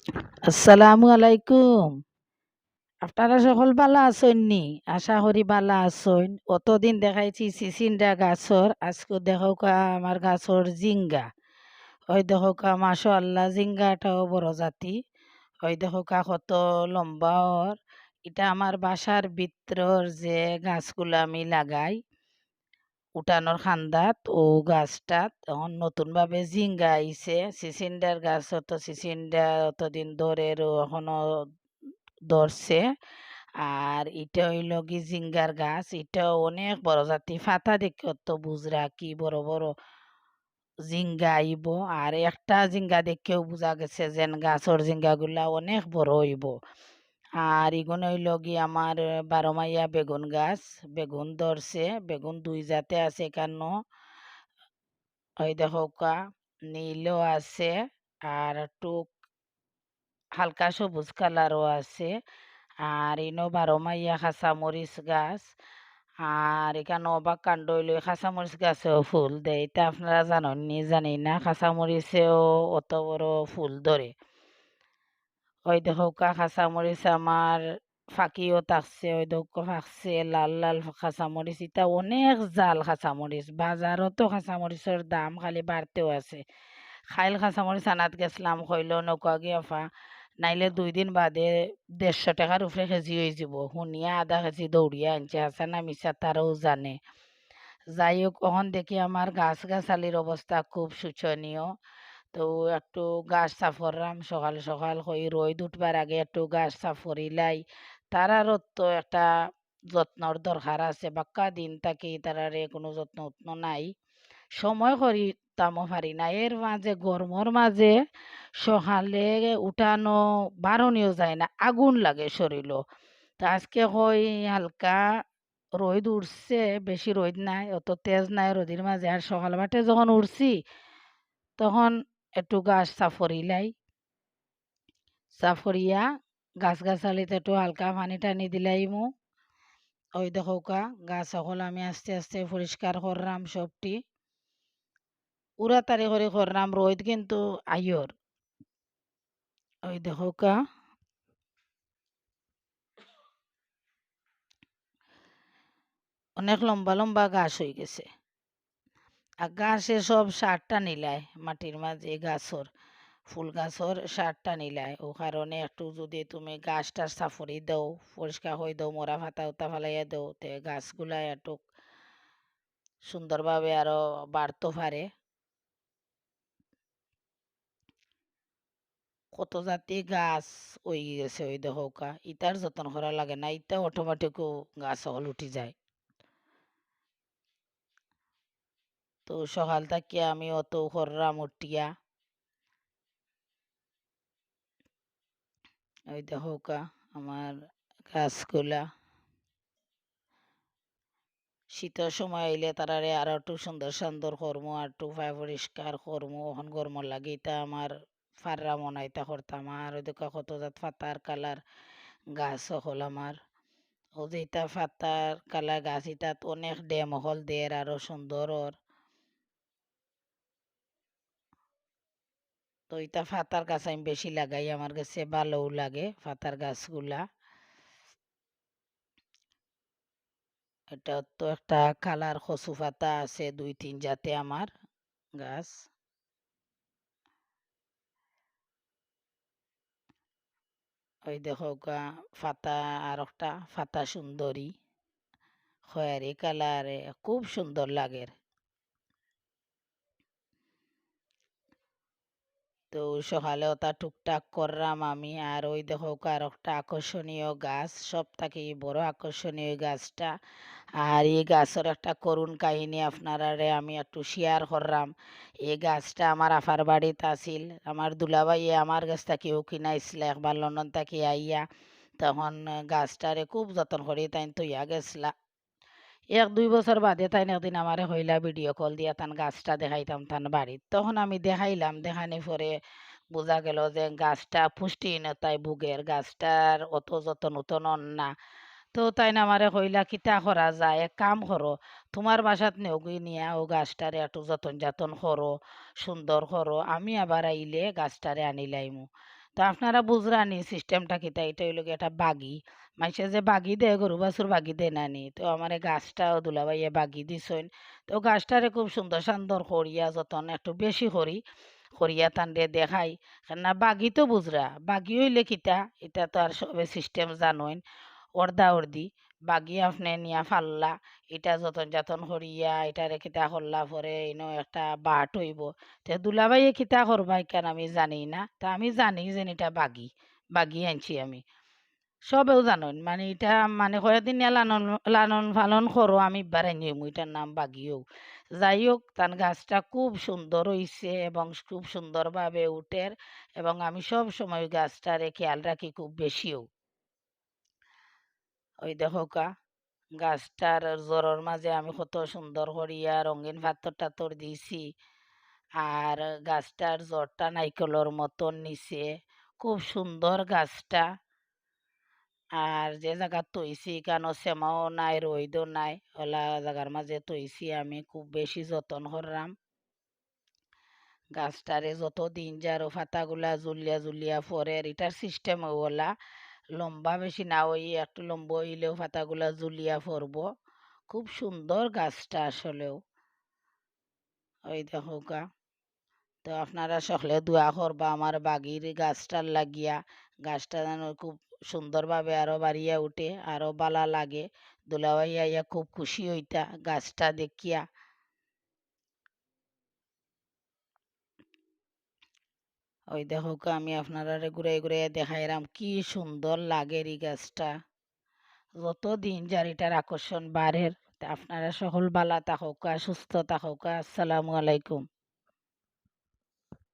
আসসালামু আলাইকুম। আপনারা সকল বালা আছেন নি? আশা করি বালা আছেন। অতদিন দেখাইছি চিচিন্ডা গাছর, আজকে দেখোকা আমার গাছর জিঙ্গা। ওই দেখোকা মাশাআল্লাহ জিঙ্গাটাও বড় জাতি। ওই দেখোকা কত লম্বা ওর। এটা আমার বাসার ভিতর যে গাছগুলো আমি লাগাই উঠানোর খান্দাত ও গাছটাত এখন নতুনভাবে জিঙ্গা আইছে। চিচিন্ডার গাছ তো চিচিন্ডা অতদিন ধরে এখনো ধরছে। আর এটা হইল কি জিঙ্গার গাছ, এটাও অনেক বড় জাতি, ফাতা দেখে তো বুঝরা কি বড় বড় জিঙ্গা আইব। আর একটা জিঙ্গা দেখেও বোঝা গেছে যে গাছর জিঙ্গা গুলা অনেক বড় হইব। আর ইগুন হইল কি আমার 12 মাইয়া বেগুন গাছ, বেগুন ধরছে, বেগুন দুই জাতে আছে কেন, ওই দেখো কা নীলও আছে আর একটু হালকা সবুজ কালারও আছে। আর ইনো 12 মাইয়া কাঁচামরিচ গাছ। আর এখানে অবাক কাণ্ড হইলো কাঁচামরিচ গাছেও ফুল দেয়, এটা আপনারা জানেন নি জানি না, কাঁচামরিচেও অত বড় ফুল ধরে। ওই দেখো কাঁচামরিচ আমার ফাঁকিও থাকছে, ওই দেখো ফাঁকছে লাল লাল কাঁচামরিচ, এটা অনেক জাল কাঁচামরিচ, বাজারও কাঁচামরিচের দাম খালি বাড়তেও আছে। খাইল কাঁচামরিচ আনাত গেছিলাম, কইল নৌকা গিয়ে ফা নাইলে 2 দিন বাদে 150 টাকার উপরে কেজি হয়ে যাব, শুনিয়া আধা কেজি দৌড়িয়া আনছে, হাসা না মিশা তারাও জানে। যাই হোক এখন দেখি আমার গাছ গাছালির অবস্থা খুব শোচনীয়। তো একটু গাছ সাফ করলাম সকাল সকাল, হই রোদ উঠবার আগে একটু গাছ সাফ করিলাই। তারারও তো একটা যত্নর দরকার আছে, বাক্কা দিন থাকি তারারে কোনো যত্ন নাই, সময় করি তামো পারি না। এর মাঝে গরমর মাঝে সকালে উঠানো বারণীয় যায় না, আগুন লাগে শরীরও। তো আজকে কই হালকা রোদ উঠছে, বেশি রোদ নাই, অত তেজ নাই রোদের মাঝে। আর সকাল বাটে যখন উঠছি তখন একটু গাছ সাফরিলাই, সাফরিয়া গাছ গাছালিতে একটু হালকা পানি টানি দিলাইমু। ওই দেখো গাছ সকল আমি আস্তে আস্তে পরিষ্কার করলাম সবটি, উড়াতাড়ি করে করলাম, রোদ কিন্তু আইয়র। ওই দেখো অনেক লম্বা লম্বা গাছ হয়ে গেছে। আর গাছে সব সারটা নিলায় মাটির মাঝে, গাছর ফুল গাছর সারটা নিলায়, ও কারণে একটু যদি তুমি গাছটা সাফরি দাও, পরিষ্কার হয়ে দাও, মরা ফাতা উতা ফেলাইয়া দাও, তে গাছগুলা একটু সুন্দরভাবে আরো বাড়তে পারে। কত জাতি গাছ ওই গেছে, ওই দেখো ইটার যত্ন করা লাগে না, ইটা অটোমেটিকও গাছ সকল উঠি যায়। তো সকাল থেকে আমি অত করলাম উঠিয়া, ওই দেখো আমার গাছগুলা শীতের সময় আইলে তারারে আর একটু সুন্দর সুন্দর করমু, আর একটু পরিষ্কার করমু, ওখান গরম লাগে, এটা আমার ফাররা মনে এটা করতাম। আর ওই দেখা কত জাত ফাতার কালার গাছ হল আমার, ও যে এটা ফাতার কালার গাছ, এটা অনেক ডেম হল দের আরো সুন্দর ওর। তো এটা ফাতার গাছ আমি বেশি লাগাই, আমার কাছে ভালোও লাগে ফাতার গাছগুলা। এটা তো একটা কালার কচু পাতা আছে 2-3 জাতে আমার গাছ। ওই দেখো ফাতা, আর একটা ফাতা সুন্দরী খয়েরি কালারে, খুব সুন্দর লাগে। তো সকালে ওটা টুকটাক করলাম আমি। আর ওই দেখো আর একটা আকর্ষণীয় গাছ, সব থেকে বড় আকর্ষণীয় গাছটা। আর এই গাছের একটা করুণ কাহিনী আপনারা আমি একটু শেয়ার করলাম। এই গাছটা আমার আফার বাড়িতে আছিল, আমার দুলাভাইয়ে আমার গাছ থেকে কিনাইছিল একবার লন্ডন থেকে আইয়া, তখন গাছটারে খুব যত্ন করি তাই তৈয়া গেছিলা। 1-2 বছর বাদে তাই একদিন আমারে হইলা ভিডিও কল দিয়া তান গাছটা দেখাইতাম তান বাড়ির, তখন আমি দেখাইলাম, দেখানি পরে বোঝা গেল যে গাছটা পুষ্টিহীনতায় ভুগের, গাছটার অত যত্ন উতন না। তো তাই না আমারে কইলা কিতা করা যায়, এক কাম করো, তোমার বাসাত নেওগি নিয়া ও গাছটারে একটু যতন যাতন করো, সুন্দর করো, আমি আবার আইলে গাছটারে আনিলাইমু। তো আপনারা বুঝরানি সিস্টেমটা কিতা, এটা হইল গিয়ে একটা বাগি। মাইনষে যে বাগি দেয়, গরু বাছুর বাগি দেয় না নি? তো আমারে গাছটাও দুলাভাইয়ে বাগি দিছেন। তো গাছটারে খুব সুন্দর সান্দর করিয়া যতন একটু বেশি করি, করিয়া তানরে দেখাই। না বাগি তো বুঝরা, বাগি হইলে কিতা, এটা তো আর সবে সিস্টেম জানোইন। অর্ধা-অর্ধি বাগি আপনি নিয়া ফাললা, এটা যতন যাতন করিয়া এটারে কিতা করলা পরে ইনো একটা বাট হইব। তে দুলাভাইয়ে কিতা করবা ইকান আমি জানি না। তা আমি জানি যে এটা বাগি, বাগি আনছি আমি। সবেও জানেন মানে এটা মানে কয়েকদিন নিয়া লালন লালন পালন করো আমি ইব্বার আনিমু, এটার নাম বাগিও। যাই হোক তান গাছটা খুব সুন্দর হইছে এবং খুব সুন্দরভাবে উঠের, এবং আমি সব সময় ওই গাছটারে খেয়াল রাখি খুব বেশিও। ওই দেখোকা গাছটার জড়োর মাঝে আমি কত সুন্দর করিয়া রঙিন পাথর-টাথর দিছি। আর গাছটার জড়টা নাইকলর মতন নিচে। খুব সুন্দর গাছটা। আর যে জায়গাত থইছি এখানেও সেমাও নাই, রইদও নাই। ওলা জায়গার মাঝে থইছি আমি, খুব বেশি যতন করলাম। গাছটারে যতদিন যারো পাতাগুলা জুলিয়া জুলিয়া পড়ের, এটার সিস্টেম ওলা লম্বা বেশি না হই, একটু লম্বা হইলেও পাতাগুলা জুলিয়া পড়ব। খুব সুন্দর গাছটা আসলেও। ওই দেখোকা। তো আপনারা সকলে দোয়া করবা আমার বাগির গাছটার লাগিয়া। গাছটা যেন খুব সুন্দরভাবে আরো বাড়িয়া উঠে, আরো বালা লাগে। দুলাভাই আইয়া খুব খুশি হইতা গাছটা দেখিয়া। ওই দেখোকা আমি আপনারা ঘুরাই ঘুরাই দেখাইলাম কি সুন্দর লাগে এই গাছটা। যত দিন যার এটার আকর্ষণ বাড়ের। তা আপনারা সকল বালা থাকুকা, সুস্থ থাকুকা। আসসালামু আলাইকুম।